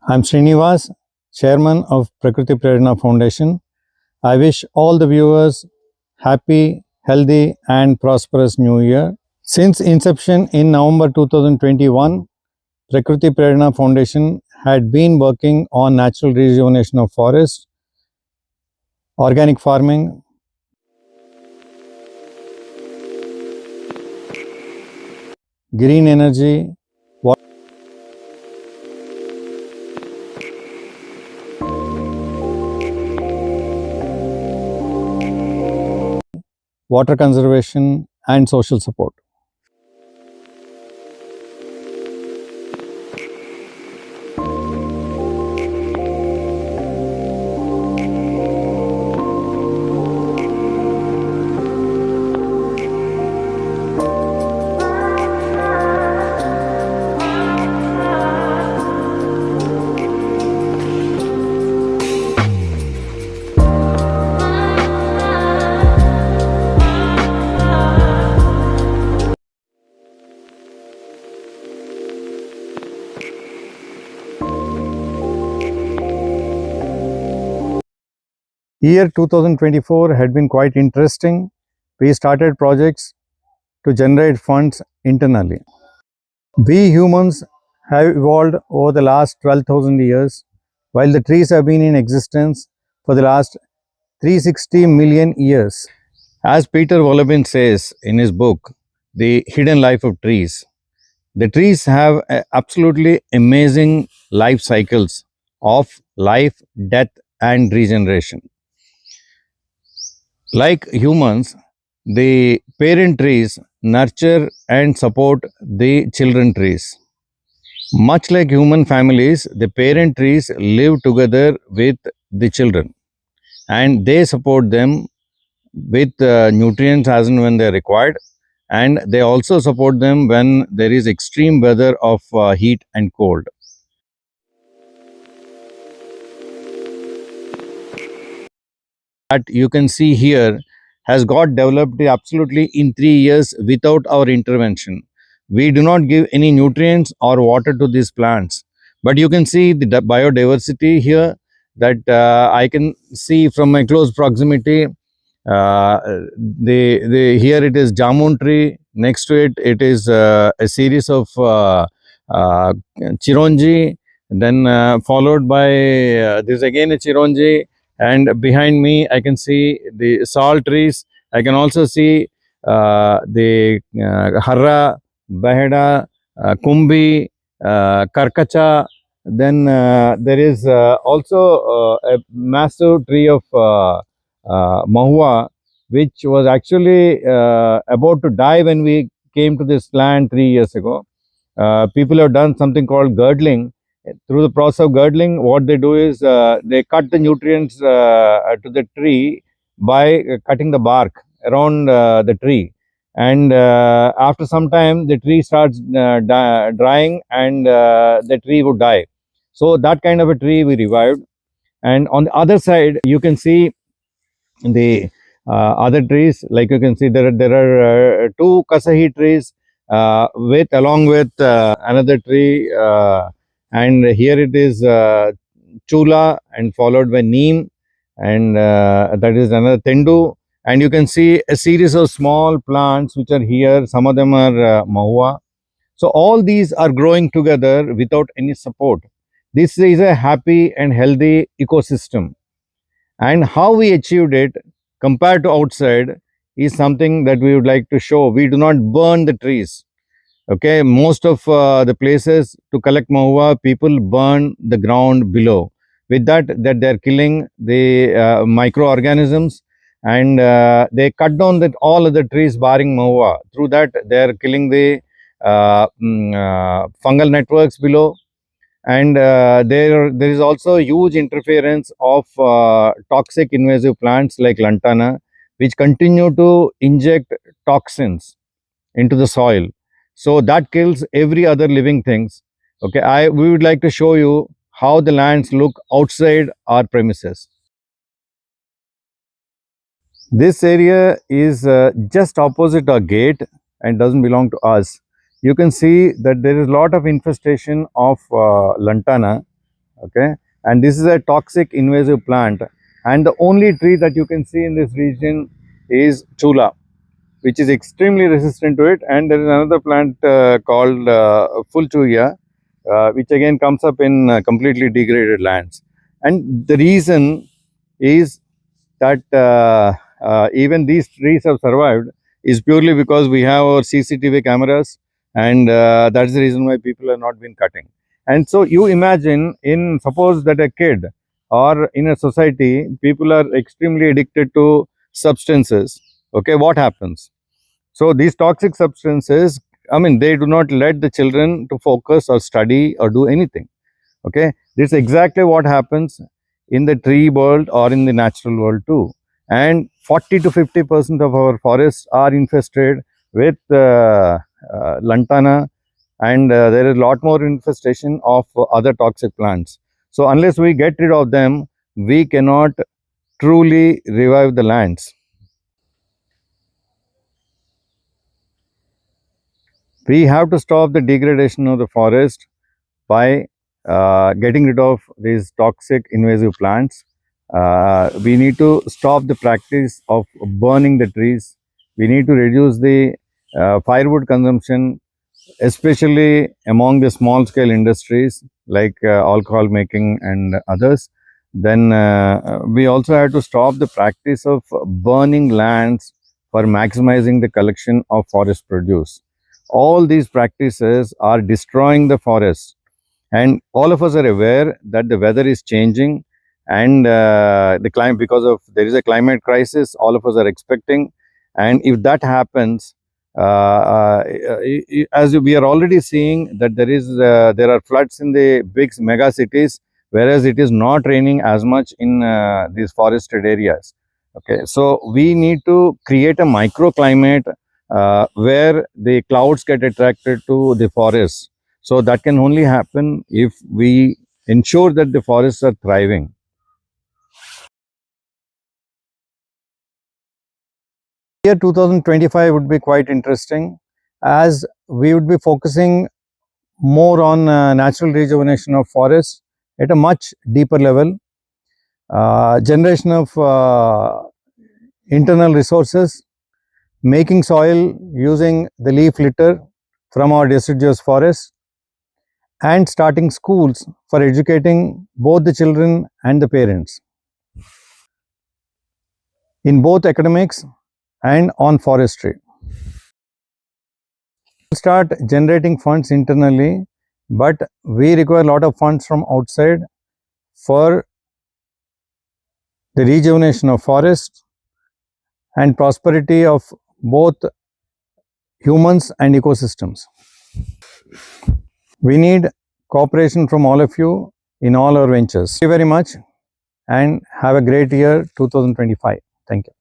I'm Srinivas, Chairman of Prakruti Prerana Foundation. I wish all the viewers happy, healthy and prosperous New Year. Since inception in November 2021, Prakruti Prerana Foundation had been working on natural rejuvenation of forests, organic farming, green energy, water conservation and social support. Year 2024 had been quite interesting. We started projects to generate funds internally. We humans have evolved over the last 12,000 years, while the trees have been in existence for the last 360 million years. As Peter Wolleben says in his book, The Hidden Life of Trees, the trees have absolutely amazing life cycles of life, death, and regeneration. Like humans, the parent trees nurture and support the children trees. Much like human families, the parent trees live together with the children and they support them with nutrients as and when they are required, and they also support them when there is extreme weather of heat and cold. That you can see here has got developed absolutely in 3 years without our intervention. We do not give any nutrients or water to these plants, but you can see the biodiversity here that I can see from my close proximity. Here it is jamun tree. Next to it, it is a series of chironji. Then followed by this again a chironji, and behind me I can see the salt trees. I can also see the harra, baheda, kumbi, karkacha. Then there is also a massive tree of mahua, which was actually about to die when we came to this land 3 years ago. People have done something called girdling. Through the process of girdling, what they do is they cut the nutrients to the tree by cutting the bark around the tree. And after some time, the tree starts drying and the tree would die. So that kind of a tree we revived. And on the other side, you can see the other trees. Like you can see, there are two kasahi trees with along with another tree, and here it is chula and followed by neem, and that is another tendu. And you can see a series of small plants which are here. Some of them are mahua. So all these are growing together without any support. This is a happy and healthy ecosystem, and how we achieved it compared to outside is something that we would like to show. We do not burn the trees. Okay, most of the places to collect mahua, people burn the ground below. With that they are killing the microorganisms, and they cut down that all other trees barring mahua. Through that they are killing the fungal networks below. And there is also huge interference of toxic invasive plants like lantana, which continue to inject toxins into the soil, so that kills every other living things. Okay, we would like to show you how the lands look outside our premises. This area is just opposite our gate and doesn't belong to us. You can see that there is a lot of infestation of lantana. Okay, and this is a toxic invasive plant, and the only tree that you can see in this region is chula, which is extremely resistant to it. And there is another plant called fulchuya, which again comes up in completely degraded lands. And the reason is that even these trees have survived is purely because we have our CCTV cameras, and that's the reason why people have not been cutting. And so you imagine, in suppose that a kid or in a society, people are extremely addicted to substances. Okay, what happens? So these toxic substances, I mean, they do not let the children to focus or study or do anything. Okay, this is exactly what happens in the tree world or in the natural world too. And 40 to 50% of our forests are infested with lantana, and there is a lot more infestation of other toxic plants. So unless we get rid of them, we cannot truly revive the lands. We have to stop the degradation of the forest by getting rid of these toxic invasive plants. We need to stop the practice of burning the trees. We need to reduce the firewood consumption, especially among the small scale industries like alcohol making and others. Then we also have to stop the practice of burning lands for maximizing the collection of forest produce. All these practices are destroying the forest, and all of us are aware that the weather is changing, and the climate, because of there is a climate crisis, all of us are expecting. And if that happens, as we are already seeing that there are floods in the big mega cities, whereas it is not raining as much in these forested areas. Okay, so we need to create a microclimate where the clouds get attracted to the forests. So that can only happen if we ensure that the forests are thriving. Year 2025 would be quite interesting, as we would be focusing more on natural rejuvenation of forests at a much deeper level, generation of internal resources, making soil using the leaf litter from our deciduous forests, and starting schools for educating both the children and the parents in both academics and on forestry. We'll start generating funds internally, but we require a lot of funds from outside for the rejuvenation of forests and prosperity of both humans and ecosystems. We need cooperation from all of you in all our ventures. Thank you very much, and have a great year 2025. Thank you.